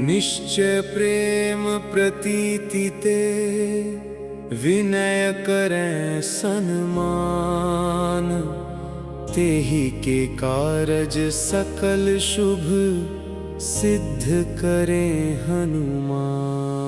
निश्चय प्रेम प्रतीति ते विनय करें सन्मान, तेहि के कारज सकल शुभ सिद्ध करें हनुमान।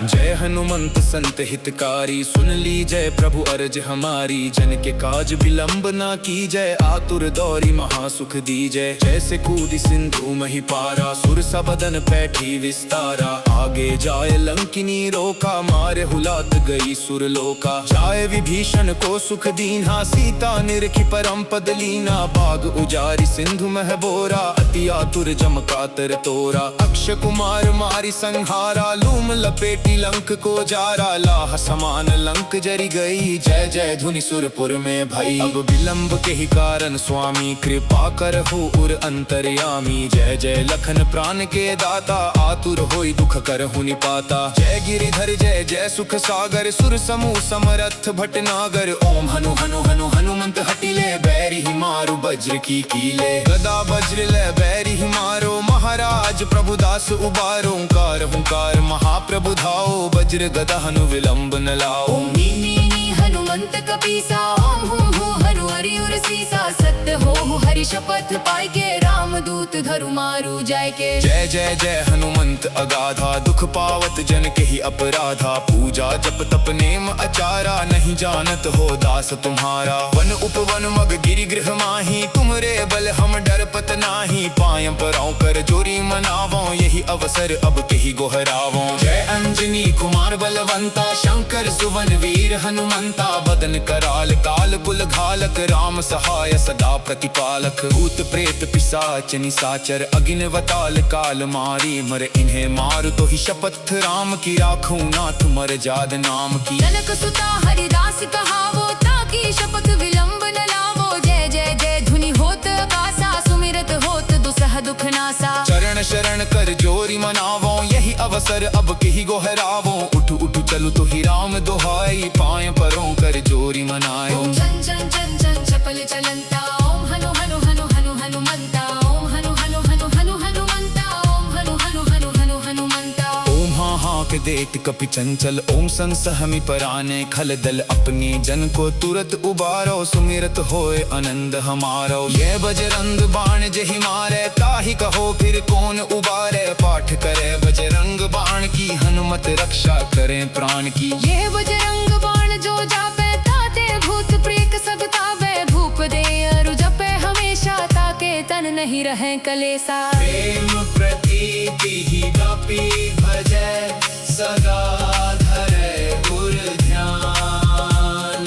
जय हनुमंत संत हितकारी, सुन ली जय प्रभु अर्ज हमारी। जन के काज विलंब ना की जय, आतुर दौरी महासुख दी जय। जैसे कूदी सिंधु मही पारा, सुर सबदन पैठी विस्तारा। आगे जाए लंकिनी रोका, मारे हुलात गई सुरलोका। जाए विभीषण को सुख दीन्हा, सीता निरखी परम पद लीना। बाग उजारी सिंधु मह बोरा, अति आतुर जम कातर तोरा। अक्षय कुमार मारी संहारा, लूम लपेटी लंक को जारा। लाह समान लंक जरी गई, जय जय धुनि सुरपुर में भई। अब विलंब के ही कारण स्वामी, कृपा कर हो उर अंतर्यामी। जय जय लखन प्राण के दाता, आतुर होई दुख कर हुनि पाता। जय गिरिधर जय जय सुख सागर, सुर समूह समरथ भटनागर। ओम हनु हनु हनु हनुमंत हटिले, बैरी ही मारू वज्र की कीले। गदा वज्र ले बैरी ही मारो, महाराज प्रभुदास उबारो। ओंकार हुंकार महाप्रभु धाओ, वज्र गदा हनु विलंब न लाओ। ओम नी हनुमंत कपीसा, ओम हूँ हनु हरि उर सीसा। सत्य हो हरि शपथ पाई के, राम दूत धरु मारू जाय के। जय जय जय हनुमंत अगाधा, दुख पावत जन के ही अपराधा। पूजा जप तप नेम आचारा, नहीं जानत हो दास तुम्हारा। वन उपवन मग गिरि गृह माही, तुमरे बल हम डरपत नाही। पाय पराओ कर जोरी मनावो, यही अवसर अब के ही गोहरावो। जय अंजनी कुमार बलवंता, शंकर सुवन वीर हनुमंता। बदन कराल काल कुल घालक, राम सहाय सदा प्रतिपालक। भूत प्रेत पिशाच निशाचर, अगिन वताल काल मारी। मर इन्हें मार तो ही शपथ राम की, राखूं नाथ मर जाद नाम की। जनक सुता हरिदास कहावो, ताकि शपथ विलंब न लावो। जय जय जय धुनि होत आकाशा, सुमिरत होत दुसह दुख नासा। चरण शरण कर जोरी मनावो, यही अवसर अब के ही गोहरावो। उठु उठु चलु तो ही राम दोहाई, पाए परों कर जोरी मनाए। ओम चन चन चन चन चपल चलंता, ओम हनु हनु हनु हनु हनुमंता। ओम हनु हनु हनु हनु हनुमंता, ओम हनु हनु हनु हनु हनुमंता। ओम हाँ हाँ के देत कपि चंचल, ओम संसहमि पराने खल दल। अपने जन को तुरत उबारो, सुमिरत होए आनंद हमारो। ये बजरंग बाण जहि मारे, ताहि कहो फिर कौन उबारे। पाठ करे बजरंग बाण की, हनुमत रक्षा करें प्राण की। ये बजरंग बाण जो जापे, ताते भूत प्रेत सब तावे। भूप दे अरु जपे हमेशा, ताके तन नहीं रहे कलेसा। प्रेम प्रतीति ही व्यापी, भजै सदा धरे गुर ध्यान।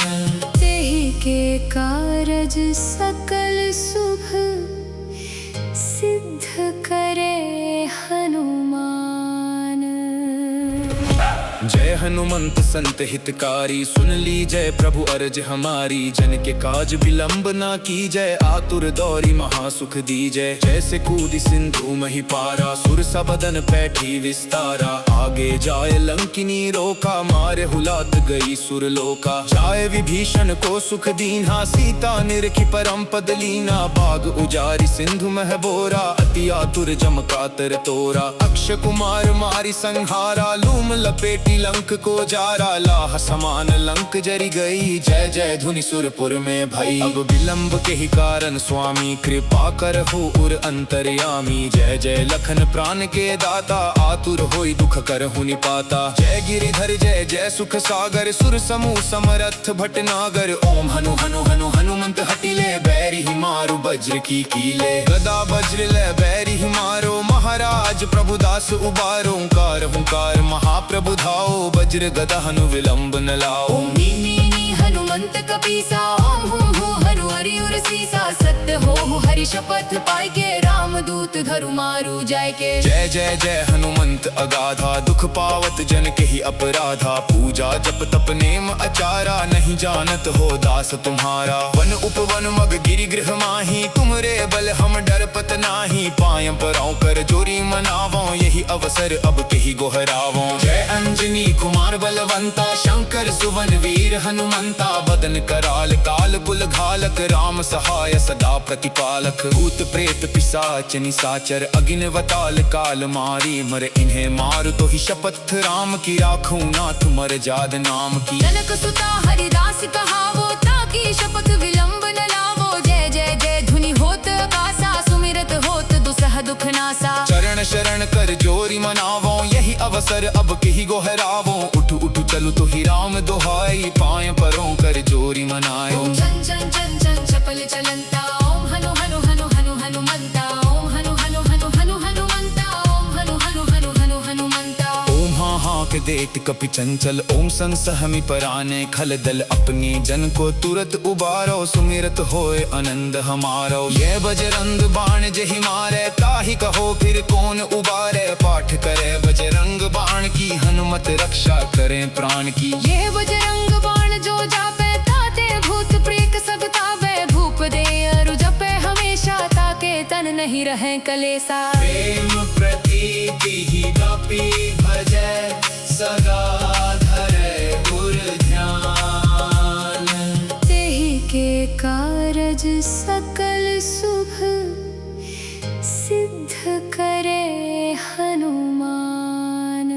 तेहि के कारज सकल शुभ सिद्ध करे हनुमान। जय हनुमंत संत हितकारी, सुन ली जय प्रभु अर्ज हमारी। जन के काज विलंब ना की जय, आतुर दौरी महासुख दी जय। जैसे कूदी सिंधु मही पारा, सुर सबदन पैठी विस्तारा। आगे जाए लंकिनी रोका, मारे हुलात गई सुरलोका। जाए विभीषण को सुख दीन्हा, सीता निरखी परम पद लीना। बाग उजारी सिंधु मह बोरा, अति आतुर जम कातर तोरा। अक्षय कुमार मारी संहारा, लूम लपेटी लंक को जारा। लाह समान लंक जरी गई, जय जय धुनि सुरपुर में भई। अब विलंब के ही कारण स्वामी, कृपा कर हो उर अंतर्यामी। जय जय लखन प्राण के दाता, आतुर होई दुख कर हुनि पाता। जय गिरिधर जय जय सुख सागर, सुर समूह समरथ भटनागर। ओम हनु हनु हनु हनुमंत हटिले, बैरी ही मारू वज्र की कीले। गदा वज्र ले बैरी ही मारो, महाराज प्रभुदास उबारो। ओंकार हुंकार महाप्रभु धाओ, वज्र गदा हनु विलंब न लाओ। ओम नी हनुमंत कपीसा, ओम हूँ हनु हरि उर सीसा। सत्य सत्य हो हरि शपथ पाई के राम दूत धरु मारू जाय के। जय जय जय हनुमंत अगाधा दुख पावत जन के ही अपराधा। पूजा जप तप नेम आचारा नहीं जानत हो दास तुम्हारा। वन उपवन मग गिरि गृह माही तुमरे बल हम डरपत नाही। पाय पराओ कर जोरी मनावो यही अवसर अब के ही गोहरावो। जय अंजनी कुमार बलवंता शंकर सुवन वीर हनुमंता। बदन कराल काल कुल घालक राम सहाय सदा प्रतिपालक। भूत प्रेत पिशाच निशाचर अगिन वताल काल मारी। मर इन्हें मार तो ही शपथ राम की राखूं नाथ मर जाद नाम की। जनक सुता हरिदास कहावो ताकि शपथ विलंब न लावो। जय जय जय धुनि होत आकाशा सुमिरत होत दुसह दुख नासा। चरण शरण कर जोरी मनावो यही अवसर अब के ही गोहरावो। उठ उठ चलु तो ही राम दोहाई पाए परों कर जोरी मनायो। ओम चन चन चन चन चपल चलंता ओम हनु हनु हनु हनु हनुमंता। ओम हनु हनु हनु हनु हनुमंता। ओम हनु हनु हनु हनु हनुमंता। ओम हाँ हाँ के देत कपि चंचल ओम संसहमि पराने। खल दल अपनी जन को तुरत उबारो सुमिरत होए आनंद हमारो। ये बजरंग बाण जहि मारे ताहि कहो फिर कौन उबारे। पाठ करे बजरंग बाण की हनुमत रक्षा करें प्राण की। ये बजरंग बाण जो जापे ताते भूत प्रेत सब तावे। भूप दे अरु जपे हमेशा ताके तन नहीं रहे कलेसा। प्रेम प्रतीति ही व्यापी भजै सदा धरे गुर ध्यान। तेहि के कारज सकल शुभ सिद्ध करे हनुमान।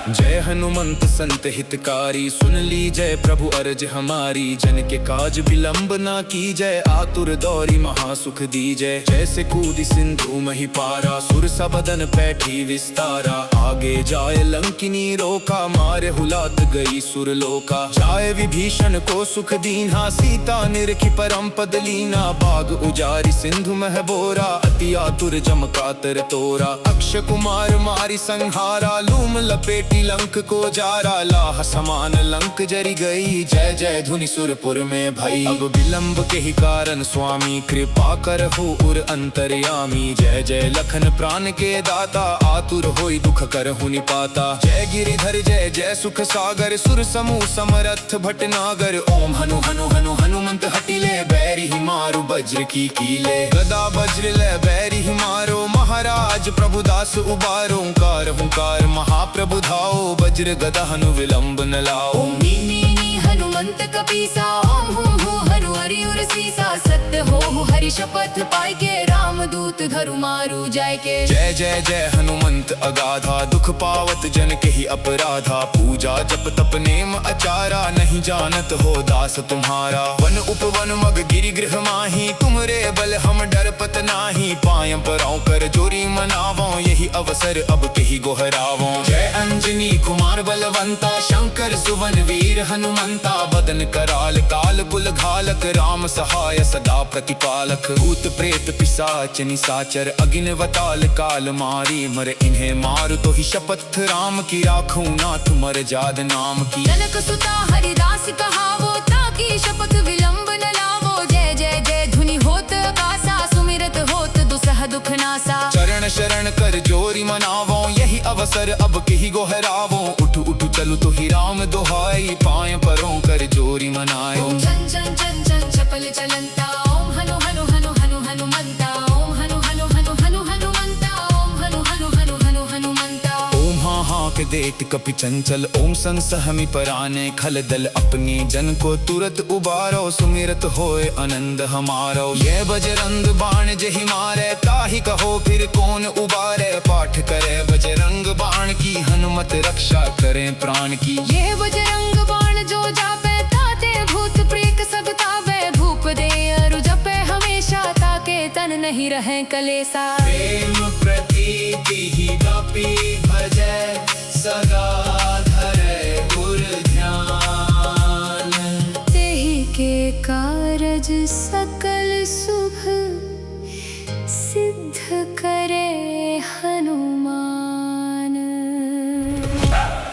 जय हनुमंत संत हितकारी सुन ली जय प्रभु अर्ज हमारी। जन के काज विलंब ना की जय आतुर दौरी महासुख दी जय। जैसे कूदी सिंधु मही पारा सुर सबदन पैठी विस्तारा। आगे जाए लंकिनी रोका मारे हुलात गई सुर लोका। जाए विभीषण को सुख दीन्हा सीता निरखी परम पद लीना। बाग उजारी सिंधु मह बोरा अति आतुर जम कातर तोरा। अक्ष कुमार मारी संहारा लूम लपेटी लंक को जारा। लाह समान लंक जरी गई जय जय धुनि सुरपुर में भई। अब विलंब के ही कारण स्वामी कृपा करहु उर अंतर्यामी। जय जय लखन प्राण के दाता आतुर होई दुख करहु निपाता। जय गिरिधर जय जय सुख सागर सुर समूह समरथ भटनागर। ओम हनु हनु हनु हनुमंत हटिले बैरी ही मारु वज्र की कीले। गदा वज्र ले बैरी ही मारो महाराज प्रभुदास उबारो। ओंकार हुंकार महाप्रभु धाओ वज्र गदा हनु विलंब न लाओ। ओम नी नी नी हनुमंत कपीसा। ओम हूँ हूँ हनु हरि उर सीसा। सत्य हो हरि शपथ पाई के राम दूत धरु मारू जाय के। जय जय जय हनुमंत अगाधा दुख पावत जन के ही अपराधा। पूजा जप तप नेम आचारा नहीं जानत हो दास तुम्हारा। वन उपवन मग गिरि गृह माही तुमरे बल हम डरपत नाही। पाय पराओ कर जोरी मनावो यही अवसर अब के ही गोहरावो। जय अंजनी कुमार बलवंता शंकर सुवन वीर हनुमंता। बदन कराल काल कुल घालक राम सहाय सदा प्रतिपालक। भूत प्रेत पिशाच निशाचर अगिन वताल काल मारी। मर इन्हें मार तो ही शपथ राम की राखूं नाथ मर जाद नाम की। जनक सुता हरिदास कहावो ताकि शपथ विलंब न लावो। जय जय जय धुनि होत आकाशा सुमिरत होत दुसह दुख नासा। चरण शरण कर जोरी मनावो यही अवसर अब के ही गोहरावो। उठ उठ चलु तो ही राम दोहाई पाए परों कर जोरी मनायो। ओम चन चन चन चन चपल चलंता ओम हनु हनु हनु हनु हनुमंता। ओम हनु हनु हनु हनु हनुमंता। ओम हनु हनु हनु हनु हनुमंता। ओम हाँ हाँ के देत कपि चंचल ओम संसहमि पराने। खल दल अपनी जन को तुरत उबारो सुमिरत होए आनंद हमारो। ये बजरंग बाण जहि मारे ताहि कहो फिर कौन उबारे। पाठ करे बजरंग बाण की हनुमत रक्षा करें प्राण की। ये बजरंग बाण जो जापे ताते भूत प्रेत सब तावे। भूप दे अरु जपे हमेशा ताके तन नहीं रहे कलेसा। प्रेम प्रतीति ही व्यापी भजै सदा धरे गुर ध्यान। तेहि के कारज सकल शुभ सिद्ध करे हनुमान।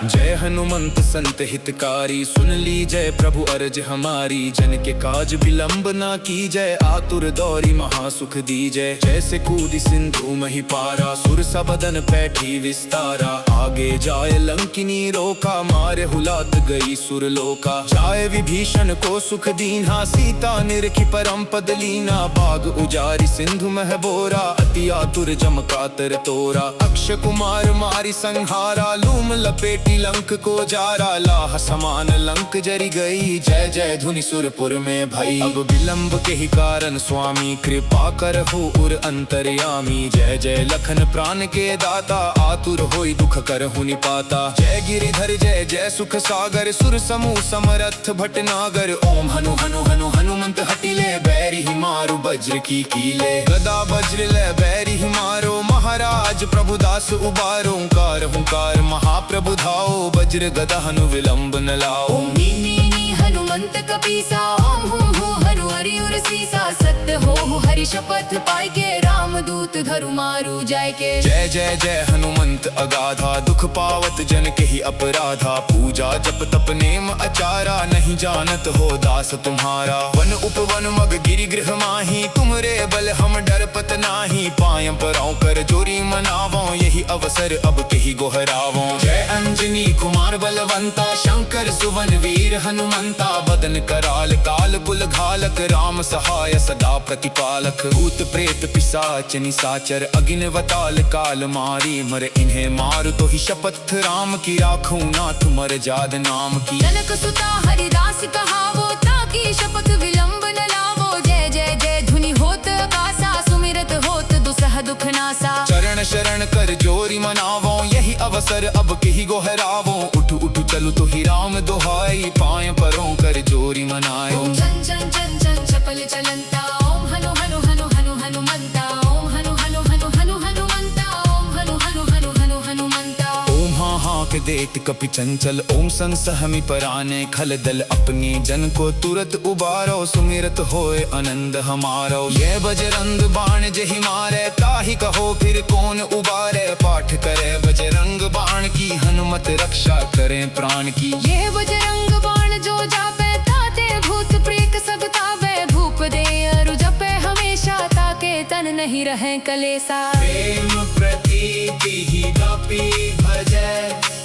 जय हनुमंत संत हितकारी, सुन ली जय प्रभु अर्ज हमारी। जन के काज विलंब ना की जय, आतुर दौरी महासुख दी जय। जैसे कूदी सिंधु मही पारा, सुर सबदन पैठी विस्तारा। आगे जाए लंकिनी रोका, मारे हुलात गई सुरलोका। जाए विभीषण को सुख दीन्हा, सीता निरखी परम पद लीना। बाग उजारी सिंधु मह बोरा, अति आतुर जम कातर तोरा। अक्षय कुमार मारी संहारा, लूम लपेटी लंक को जारा। लाह समान लंक जरी गई, जय जय धुनि सुरपुर में भई। अब विलंब के ही कारण स्वामी, कृपा करहु उर अंतर्यामी। जय जय लखन प्राण के दाता, आतुर होई दुख करहु निपाता। जय गिरिधर जय जय सुख सागर, सुर समूह समरथ भटनागर। ओम हनु हनु हनु हनुमंत हटिले, बैरी ही मारू वज्र की कीले। गदा वज्र ले बैरी ही मारो, महाराज प्रभुदास उबारो। ओंकार हुंकार महाप्रभु धाओ, वज्र गदा हनु विलंब न लाओ। ओम नी हनुमंत कपीसा, ओम हूँ हनु हरि उर सीसा। सत्य हो हरि शपथ पाई के, रामदूत धरु मारू जाय के। जय जय जय हनुमंत अगाधा, दुख पावत जन के ही अपराधा। पूजा जप तप नेम अचारा, नहीं जानत हो दास तुम्हारा। वन उपवन मग गिरि गृह माही, तुमरे बल हम डरपत नाही। पायं पराओ कर जोरी मनावो, यही अवसर अब कही गोहरावो। जय अंजनी कुमार बलवंता, शंकर सुवन वीर हनुमंता। बदन कराल काल कुल घालक, राम सहाय सदा प्रतिपालक। भूत प्रेत पिशाच निशाचर, अगिन वताल काल मारी। मर इन्हें मार तो ही शपथ राम की, राखूं नाथ मर जाद नाम की। जनक सुता हरिदास कहावो, ताकि शपथ विलंब न लावो। जय जय जय धुनि होत आकाशा, सुमिरत होत दुसह दुख नासा। चरण शरण कर जोरी मनावो, यही अवसर अब कही गोहरावो। उठ उठ चलु तो ही राम दोहाई, पाय परों कर जोरी मनाए। ओम चन चन चन चन चपल चलंता, ओम हनु हनु हनु हनु हनुमंता। ओम हनु हनु हनु हनु हनुमंता, ओम हनु हनु हनु हनु हनुमंता। ओम हाँ हाँ के देत कपि चंचल, ओम संसहमि पराने खल दल। अपनी जन को तुरत उबारो, सुमिरत होए आनंद हमारो। ये बजरंग बाण जहि मारे, ताहि कहो फिर कौन उबारे। पाठ करे बजरंग बाण की, हनुमत रक्षा करे प्राण की। ये बजरंग बाण जो जापे, ताते भूत प्रेत सब तावे। धूप दे अरु जपे हमेशा, ताके तन नहीं रहे कलेसा। प्रेम प्रतीति ही कपि भजै,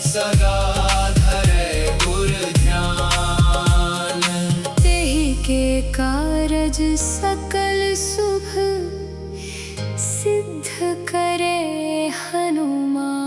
सदा धरे गुर ध्यान। तेहि के कारज सकल शुभ, सिद्ध करे हनुमान।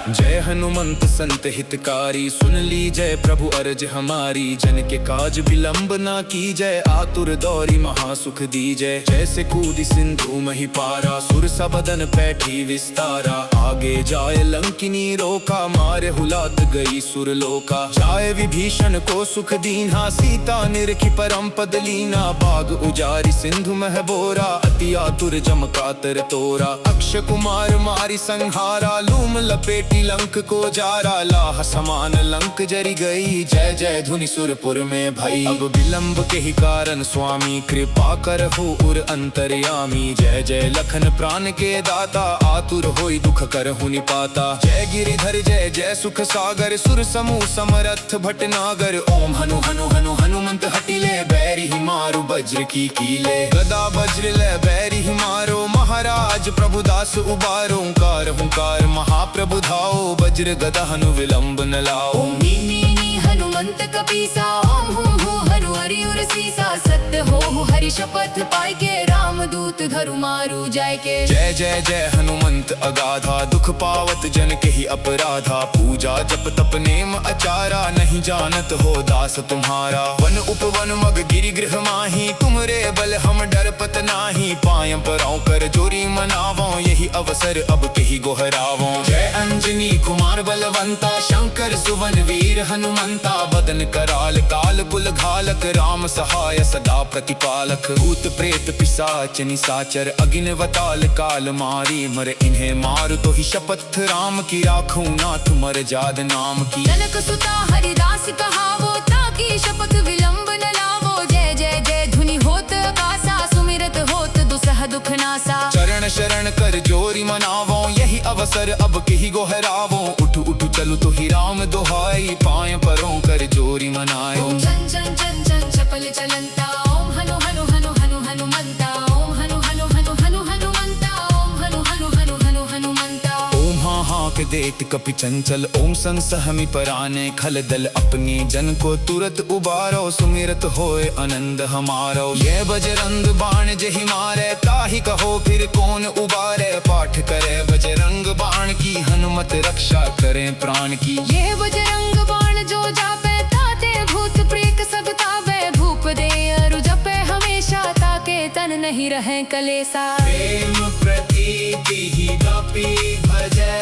जय हनुमंत संत हितकारी, सुन ली जय प्रभु अर्ज हमारी। जन के काज विलंब ना की जय, आतुर दौरी महासुख दी जय। जैसे कूदी सिंधु मही पारा, सुर सबदन पैठी विस्तारा। आगे जाए लंकिनी रोका, मारे हुलात गई सुरलोका। जाए विभीषण को सुख दीन्हा, सीता निरखी परम पद लीना। बाग उजारी सिंधु मह बोरा, अति आतुर जम कातर तोरा। अक्षय कुमार मारी संहारा, लूम लपेटी लंक को जारा। लाह समान लंक जरी गई, जय जय धुनि सुरपुर में भई। अब विलंब के ही कारण स्वामी, कृपा करहु उर अंतर्यामी। जय जय लखन प्राण के दाता, आतुर होई दुख करहु निपाता। जय गिरिधर जय जय सुख सागर, सुर समूह समरथ भटनागर। ओम हनु हनु हनु हनुमंत हटिले, बैरी ही मारू वज्र की कीले। गदा वज्र ले बैरी ही मारो, महाराज प्रभुदास उबारो। ओंकार हुंकार महाप्रभु धाओ, वज्र गदा हनु विलंब न लाओ। ओम नी हनुमंत कपीसा, ओम हूँ हनु हरि उर सीसा। सत्य हो हरि शपथ पाई के, रामदूत धरु मारू जाय के। जय जय जय हनुमंत अगाधा, दुख पावत जन के ही अपराधा। पूजा जप तप नेम अचारा, नहीं जानत हो दास तुम्हारा। वन उपवन मग गिरि गृह माही, तुमरे बल हम डरपत नाही। पायं पराओ कर जोरी मनावो, यही अवसर अब कही गोहरावो। जय अंजनी कुमार बलवंता, शंकर सुवन वीर हनुमंता। बदन कराल काल कुल घालक, राम सहाय सदा प्रतिपालक। भूत प्रेत पिशाच निशाचर, अगिन वताल काल मारी। मर इन्हें मार तो ही शपथ राम की, राखूं नाथ मर जाद नाम की। जनक सुता हरिदास कहावो, ताकि शपथ विलंब न लावो। जय जय जय धुनि होत आकाशा, सुमिरत होत दुसह दुख नासा। चरण शरण कर जोरी मनावो, यही अवसर अब कही गोहरावो उठ उठ चलु तो ही राम दोहाई पाए परों कर जोरी मनाए ओम जन जन जन जन चपल चलंता ओम हनु हनु हनु हनु हनुमंता ओम हनु हनु हनु हनु हनुमंता ओम हनु हनु हनु हनु हनुमंता ओम हाँ हाँ के देत कपि चंचल ओम संसहमि पराने खल दल अपनी जन को तुरत उबारो सुमिरत होए आनंद हमारो ये बजरंग बाण जहि मारे ताहि कहो फिर कौन उबारे पाठ करे बजरंग बाण की हनुमत रक्षा करे प्राण की ये बजरंग बाण जो जापे ताते भूत प्रेत सब तावे भूप दे अरु जपे हमेशा ताके तन नहीं रहे कलेसा प्रेम प्रतीति ही व्यापी भजै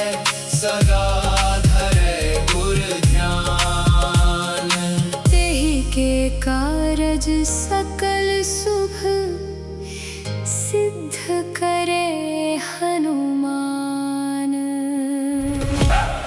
सदा धरे गुर ध्यान तेहि के कारज सकल शुभ सिद्ध करे हनुमान।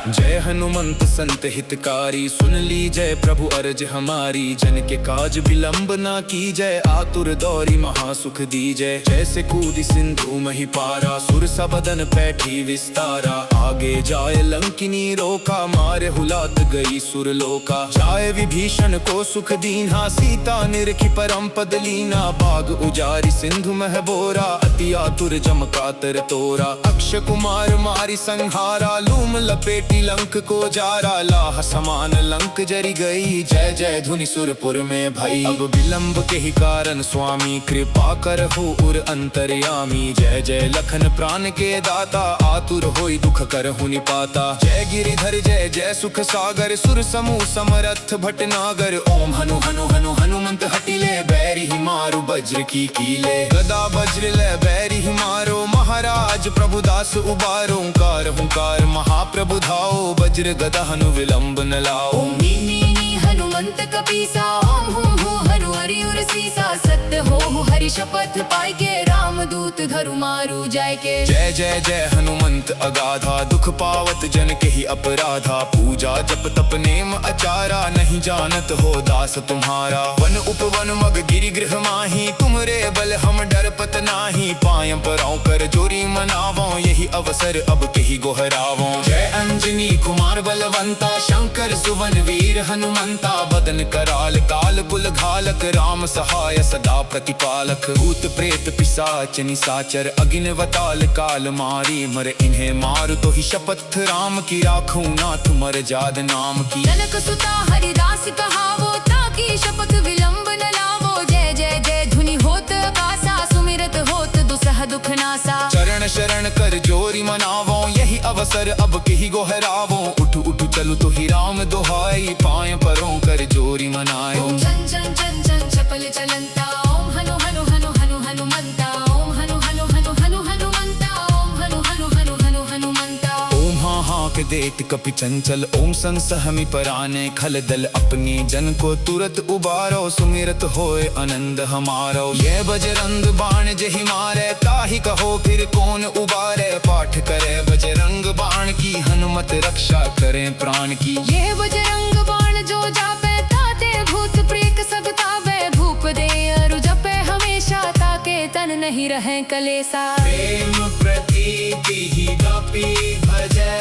जय हनुमंत संत हितकारी सुन ली जय प्रभु अर्ज हमारी जन के काज विलंब ना की जय आतुर दौरी महासुख दी जय जैसे कूदी सिंधु मही पारा सुर सबदन पैठी विस्तारा आगे जाए लंकिनी रोका मारे हुलात गई सुर लोका जाए विभीषण को सुख दीन्हा सीता निरखी परम पद लीना बाग उजारी सिंधु मह बोरा अति आतुर जम कातर तोरा अक्ष कुमार मारी संहारा लूम लपेटी लंक को जारा लाह समान लंक जरी गई जय जय धुनि सुरपुर में भई अब विलंब के ही कारण स्वामी कृपा कर हो उर अंतर्यामी जय जय लखन प्राण के दाता आतुर होई दुख कर हुनि पाता जय गिरिधर जय जय सुख सागर सुर समूह समरथ भटनागर ओम हनु हनु हनु हनुमंत हटिले बैरी ही मारु वज्र की कीले गदा वज्र ले बैरी ही मारो महाराज प्रभुदास उबारो ओंकार हुंकार महाप्रभु धाओ वज्र गदा हनु विलंब न लाओ ओम नी हनुमंत कपीसा ओम हूँ हनु हरि उर सीसा सत्य हो हरि शपथ पाई के राम दूत धरु मारू जाय के जय जय जय हनुमंत अगाधा दुख पावत जन के ही अपराधा पूजा जप तप नेम आचारा नहीं जानत हो दास तुम्हारा वन उपवन मग गिरि गृह माही तुमरे बल हम डरपत नाही पाय पराओ कर जोरी मनावो यही अवसर अब कही गोहरावो जय अंजनी कुमार बलवंता शंकर सुवन वीर हनुमंता बदन कराल काल कुल घालक राम सहाय सदा प्रतिपालक भूत प्रेत पिशाच निशाचर अगिन वताल काल मारी मर इन्हें मार तो ही शपथ राम की राखूं नाथ मर जाद नाम की जनक सुता हरिदास कहावो ताकि शपथ विलंब न लावो जय जय जय धुनि होत आकाशा सुमिरत होत दुसह दुख नासा चरण शरण कर जोरी मनावो यही अवसर अब कही गोहरावो उठ उठ चलु तो ही राम दोहाई पाए परों कर जोरी मनाए ओम जन जन जन जन चपल चलंता ओम हनु हनु हनु हनु हनुमंता ओम हनु हनु हनु हनु हनुमंता ओम हनु हनु हनु हनु हनुमंता ओम हाँ हाँ के देत कपि चंचल ओम संसहमि पराने खल दल अपनी जन को तुरत उबारो सुमिरत होए आनंद हमारो ये बजरंग बाण जहि मारे ताहि कहो फिर कौन उबारे पाठ करे बजरंग बाण की हनुमत रक्षा करे प्राण की ये बजरंग बाण जो जापे ताते भूत प्रेत सब तावे भूप दे अरु जपे हमेशा ताके तन नहीं रहे कलेसा प्रेम प्रतीति ही व्यापी भजै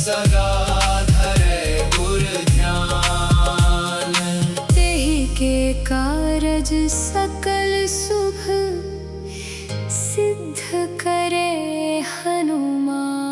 सदा धरे गुर ध्यान तेहि के कारज सकल शुभ सिद्ध करे हनुमान।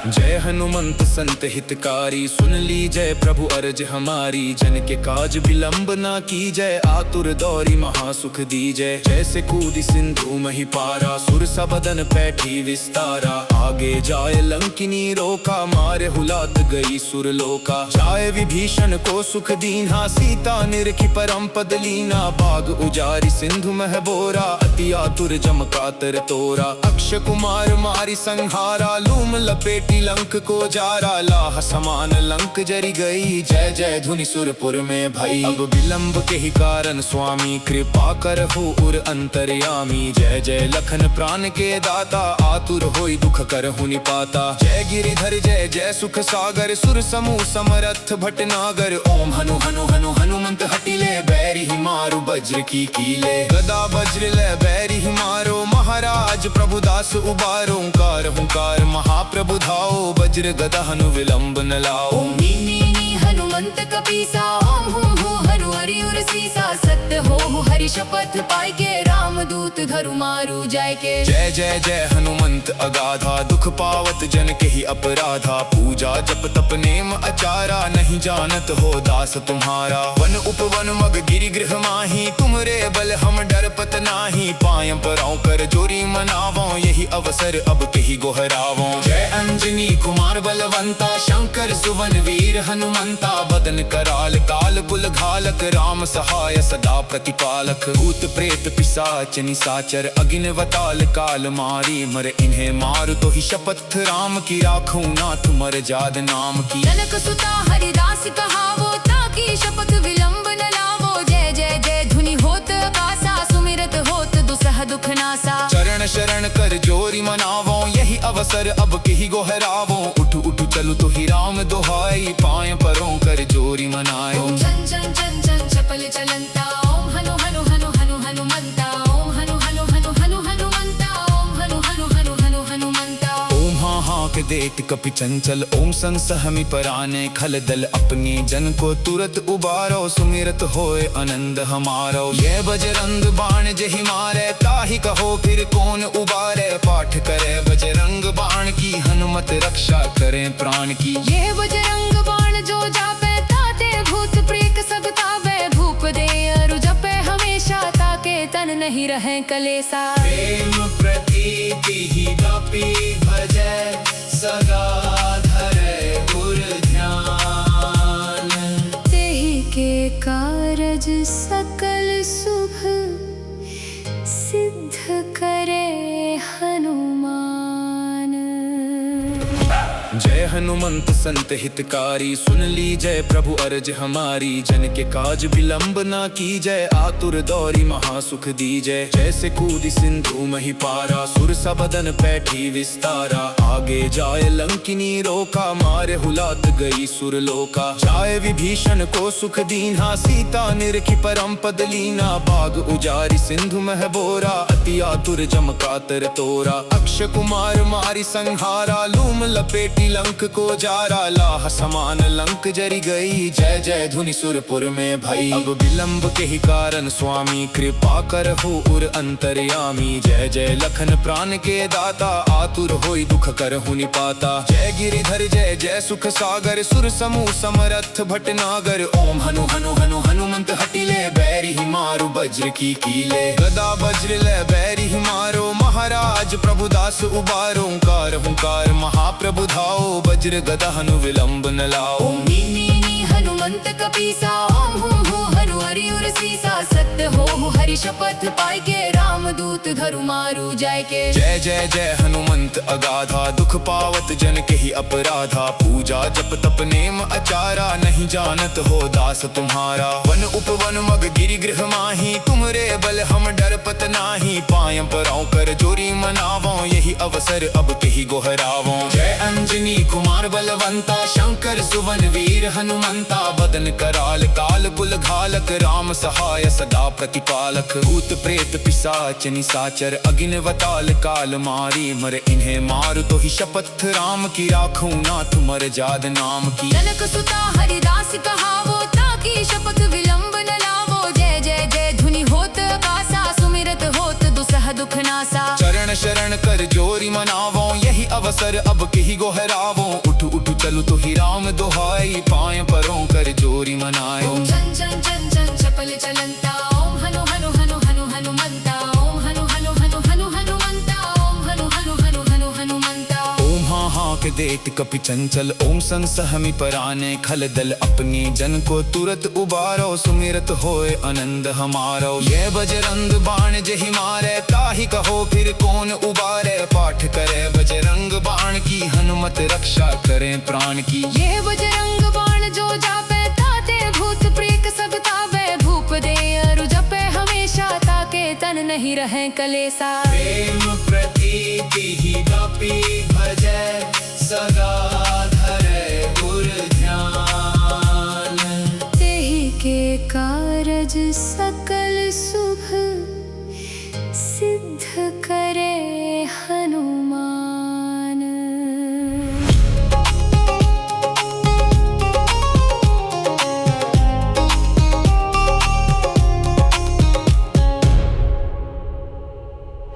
जय हनुमंत संत हितकारी सुन ली जय प्रभु अर्ज हमारी जन के काज विलंब ना की जय आतुर दौरी महासुख दी जय जैसे कूदी सिंधु मही पारा सुर सबदन पैठी विस्तारा आगे जाए लंकिनी रोका मारे हुलात गई सुर लोका जाए विभीषण को सुख दीन्हा सीता निरखी परम पद लीना बाग उजारी सिंधु मह बोरा अति आतुर जम कातर तोरा अक्ष कुमार मारी संहारा लूम लपेटी पेटी लंक को जारा, लाह समान लंक जरी गई। जय जय धुनि सुरपुर में भई, अब विलंब के ही कारण स्वामी कृपा कर हो उर अंतर्यामी। जय जय लखन प्राण के दाता, आतुर होई दुख कर हुनि पाता। जय गिरिधर जय जय सुख सागर, सुर समूह समरथ भटनागर। ओम हनु हनु हनु हनुमंत हटिले, बैरी ही मारू वज्र की कीले। गदा वज्र ले बैरी ही मारो, महाराज प्रभुदास उबारो। ओंकार हुंकार महाप्रभु धाओ, वज्र गदा हनु विलंब न लाओ। ओम नी हनुमंत कपीसा, ओम हूँ हनु हरि उर सीसा। सत्य हो हरि शपथ पाई के, रामदूत धरु मारू जाय के। जय जय जय हनुमंत अगाधा, दुख पावत जन के ही अपराधा। पूजा जप तप नेम अचारा, नहीं जानत हो दास तुम्हारा। वन उपवन मग गिरि गृह माही, तुमरे बल हम डरपत नाही। पाय पराओ कर जोरी मनावो, यही अवसर अब के ही गोहरावो। जय अंजनी कुमार बलवंता, शंकर सुवन वीर हनुमंता। बदन कराल काल कुल घालक, राम सहाय सदा प्रतिपालक। भूत प्रेत पिशाच निशाचर, अगिन वताल काल मारी। मर इन्हें मार तो ही शपथ राम की, राखूं नाथ मर जाद नाम की। जनक सुता हरिदास कहावो, ताकि शपथ विलंब न लावो। जय जय जय धुनि होत आकाशा, सुमिरत होत दुसह दुख नासा। चरण शरण कर जोरी मनावो, यही अवसर अब के ही गोहरावो। उठु उठु चलु तो ही राम दोहाई, पाए परों कर जोरी मनाए। ओम चन चन चन चन चपल चलंता, ओम हनु हनु हनु हनु हनुमंता। ओम हनु हनु हनु हनु हनुमंता, ओम हनु हनु हनु हनु हनुमंता। ओम हाँ हाँ के देत कपि चंचल, ओम संग सहमी पराने। खल दल अपने जन को तुरत उबारो, सुमिरत होए आनंद हमारो। ये बजरंग बाण जहि मारे, ताहि कहो फिर कौन उबारे। पाठ करे बजरंग बाण की, हनुमत रक्षा करें प्राण की। ये बजरंग बाण जो जापे, ताते भूत प्रेत सब तावे। भूप दे अरु जपे हमेशा, ताके तन नहीं रहे कलेसा। प्रेम प्रतीति ही व्यापी, भजे सदा धरे गुर ध्यान। तेहि के कारज सकल शुभ, सिद्ध करे हनुमान। जय हनुमंत संत हितकारी, सुन ली जय प्रभु अर्ज हमारी। जन के काज विलंब ना की जय, आतुर दौरी महासुख दी जय। जैसे कूदी सिंधु मही पारा, सुर सबदन पैठी विस्तारा। आगे जाए लंकिनी रोका, मारे हुलात गई सुर लोका। जाए विभीषण को सुख दीन्हा, सीता निरखी परम पद लीना। बाग उजारी सिंधु मह बोरा, अति आतुर जम कातर तोरा। अक्ष कुमार मारी संहारा, लूम लपेटी लंक को जारा। लाह समान लंक जरी गई, जय जय धुनि सुरपुर में भई। अब विलंब के ही कारण स्वामी कृपा कर हो उर अंतर्यामी। जय जय लखन प्राण के दाता, आतुर होई दुख कर हुनि पाता। जय गिरिधर जय जय सुख सागर, सुर समूह समरथ भटनागर। ओम हनु हनु हनु हनुमंत हटिले, बैरी ही मारू वज्र की कीले। गदा वज्र ले बैरी ही मारो, महाराज प्रभुदास उबारो। ओंकार हुंकार महाप्रभु धाओ, वज्र गदा हनु विलंब न लाओ। ओम नी हनुमंत कपीसा, ओम हूँ हनु हरि उर सीसा। सत्य हो हरि शपथ पाई के, रामदूत धरु मारू जाय के। जय जय जय हनुमंत अगाधा, दुख पावत जन के ही अपराधा। पूजा जप तप नेम अचारा, नहीं जानत हो दास तुम्हारा। वन उपवन मग गिरि गृह माही, तुमरे बल हम डरपत नाही। पाय पराओ कर जोरी मनावो, यही अवसर अब के ही गोहरावो। जय अंजनी कुमार बलवंता, शंकर सुवन वीर हनुमंता। बदन कराल काल कुल घालक, राम सहाय सदा प्रतिपालक। भूत प्रेत पिशाच निशाचर, अगिन वताल काल मारी। मर इन्हें मार तो ही शपथ राम की, राखूं नाथ मर जाद नाम की। जनक सुता हरिदास कहावो, ताकि शपथ विलंब न लावो। जय जय जय धुनि होत आकाशा, सुमिरत होत दुसह दुख नासा। चरण शरण कर जोरी मनावो, यही अवसर अब के ही गोहरावो। उठु उठु चलु तो ही राम दोहाई, पाए परों कर जोरी मनाए। ओम चन चन चन चन चपल चलंता, ओम हनु हनु हनु हनु हनुमंता। ओम हनु हनु हनु हनु हनुमंता, ओम हनु हनु हनु हनु हनुमंता। ओम हाँ हाँ के देत कपि चंचल ओम संसहमि पराने खल दल अपनी जन को तुरत उबारो सुमिरत होए आनंद हमारो ये बजरंग बाण जहि मारे ताहि कहो फिर कौन उबारे पाठ करे बजरंग बाण की हनुमत रक्षा करें प्राण की ये बजरंग बाण जो जापे ताते भूत प्रेत सब तावे भूप दे अरु जपे हमेशा ताके तन नहीं रहे कलेसा प्रेम प्रतीति ही कपि भजे सदा धरे गुर ध्यान तेहि के कारज सकल शुभ